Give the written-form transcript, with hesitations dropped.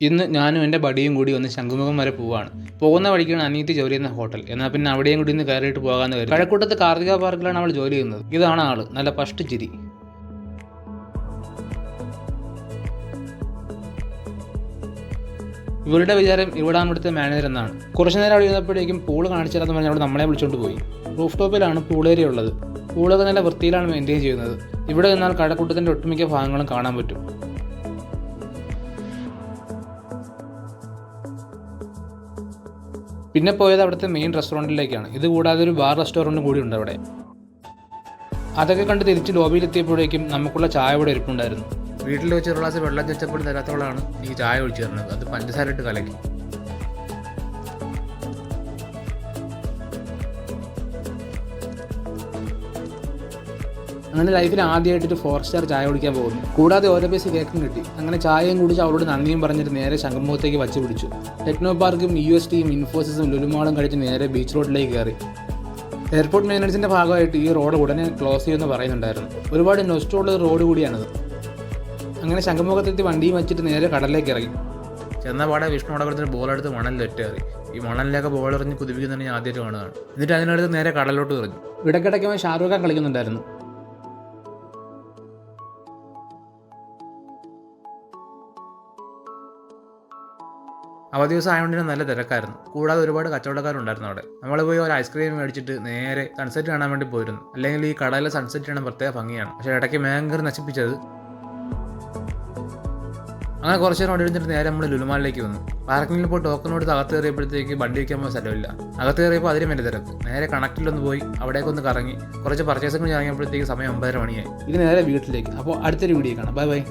ഇന്ന് ഞാനും എൻ്റെ ബഡിയും കൂടി ഒന്ന് ശംഖുമുഖം വരെ പോവാണ്. പോകുന്ന വഴിക്കാണ് അനിയത്തി ജോലി ചെയ്യുന്ന ഹോട്ടൽ. എന്നാൽ പിന്നെ അവിടെയും കൂടി ഇന്ന് കയറിയിട്ട് പോകാമെന്ന് കരുതി. കഴക്കൂട്ടത്ത് കാർത്തിക പാർക്കിലാണ് അവൾ ജോലി ചെയ്യുന്നത്. ഇതാണ് ആള്, നല്ല ഫസ്റ്റ് ചിരി. ഇവരുടെ വിചാരം ഇവിടാണ് ഇവിടുത്തെ മാനേജർ എന്നാണ്. കുറച്ചു നേരം അവിടെ ഇരുന്നപ്പോഴേക്കും പൂള് കാണിച്ചു തരാമെന്ന് പറഞ്ഞ് അവിടെ നമ്മളെ വിളിച്ചുകൊണ്ട് പോയി. റൂഫ് ടോപ്പിലാണ് പൂൾ ഏരിയ ഉള്ളത്. പൂളൊക്കെ നല്ല വൃത്തിയിലാണ് മെയിൻറ്റെയിൻ ചെയ്യുന്നത്. ഇവിടെ നിന്നാൽ കഴക്കൂട്ടത്തിൻ്റെ ഒട്ടുമിക്ക ഭാഗങ്ങളും കാണാൻ പറ്റും. പിന്നെ പോയത് അവിടുത്തെ മെയിൻ റെസ്റ്റോറൻറ്റിലേക്കാണ്. ഇത് കൂടാതെ ഒരു ബാർ റെസ്റ്റോറൻറ്റും കൂടി ഉണ്ട് അവിടെ. അതൊക്കെ കണ്ട് തിരിച്ച് ലോബിയിലെത്തിയപ്പോഴേക്കും നമുക്കുള്ള ചായ ഇവിടെ ഇരിപ്പുണ്ടായിരുന്നു. വീട്ടിൽ വെച്ച് ഒരു ഗ്ലാസ് വെള്ളം വെച്ചപ്പോൾ തരാത്തവളാണ് ഈ ചായ ഒഴിച്ചു തരുന്നത്. അത് പഞ്ചസാര ഇട്ട് കലക്കി. അങ്ങനെ ലൈഫിൽ ആദ്യമായിട്ടൊരു 4 സ്റ്റാർ ചായ കുടിക്കാൻ പോകുന്നു. കൂടാതെ ഓരോ പീസ് കേക്കും കിട്ടി. അങ്ങനെ ചായയും കുടിച്ച് അവളോട് നന്ദിയും പറഞ്ഞിട്ട് നേരെ ശംഖുമുഖത്തേക്ക് വച്ച് പിടിച്ചു. ടെക്നോ പാർക്കും USTയും ഇൻഫോസിസും ലുലുമാളും കഴിച്ച് നേരെ ബീച്ച് റോഡിലേക്ക് കയറി. എയർപോർട്ട് മെയിൻ്റനൻസിൻ്റെ ഭാഗമായിട്ട് ഈ റോഡ് ഉടനെ ക്ലോസ് ചെയ്യുമെന്ന് പറയുന്നുണ്ടായിരുന്നു. ഒരുപാട് നൊസ്റ്റുള്ള റോഡ് കൂടിയാണത്. അങ്ങനെ ശംഖുമുഖത്തെത്തി വണ്ടിയും വെച്ചിട്ട് നേരെ കടലിലേക്ക് ഇറങ്ങി. ചെന്നപാടെ വിഷ്ണുടകത്തിന് ബോളെടുത്ത് മണലിൽ കയറി. ഈ മണലിലേക്ക് ബോളെറിഞ്ഞ് കുതിപ്പിക്കുന്നതിന് ഞാൻ ആദ്യമായിട്ട് കാണുകയാണ്. എന്നിട്ട് അതിനടുത്ത് നേരെ കടലിലോട്ട് എറിഞ്ഞു. ഇടയ്ക്കിടയ്ക്ക് ഷാരൂഖ് ഖാൻ കളിക്കുന്നുണ്ടായിരുന്നു. അവധി ദിവസം ആയതുകൊണ്ട് തന്നെ നല്ല തിരക്കായിരുന്നു. കൂടാതെ ഒരുപാട് കച്ചവടക്കാരുണ്ടായിരുന്നു അവിടെ. നമ്മൾ പോയി ഒരു ഐസ്ക്രീം മേടിച്ചിട്ട് നേരെ സൺസെറ്റ് കാണാൻ വേണ്ടി പോയിരുന്നു. അല്ലെങ്കിൽ ഈ കടലിലെ സൺസെറ്റ് കാണാൻ പ്രത്യേക ഭംഗിയാണ്. പക്ഷേ ഇടയ്ക്ക് ഭയങ്കര നശിപ്പിച്ചത്. അങ്ങനെ കുറച്ച് നേരം അവിടെ ഇരുന്നിട്ട് നേരെ നമ്മൾ ലുലുമാളിലേക്ക് വന്നു. പാർക്കിങ്ങിൽ പോയി ടോക്കൺ കൊടുത്ത് അകത്ത് കയറിയപ്പോഴത്തേക്ക് വണ്ടി വയ്ക്കാൻ പോയ സ്ഥലമില്ല. അകത്ത് കയറിയപ്പോൾ അതിലും വലിയ തിരക്ക്. നേരെ കണക്റ്റിലൊന്ന് പോയി അവിടേക്കൊന്ന് കറങ്ങി കുറച്ച് പർച്ചേസിങ് ഇറങ്ങിയപ്പോഴത്തേക്ക് സമയം 9:30 മണിയായി. ഇത് നേരെ വീട്ടിലേക്ക്. അപ്പോൾ അടുത്തൊരു വീഡിയോ കാണാം. Bye bye.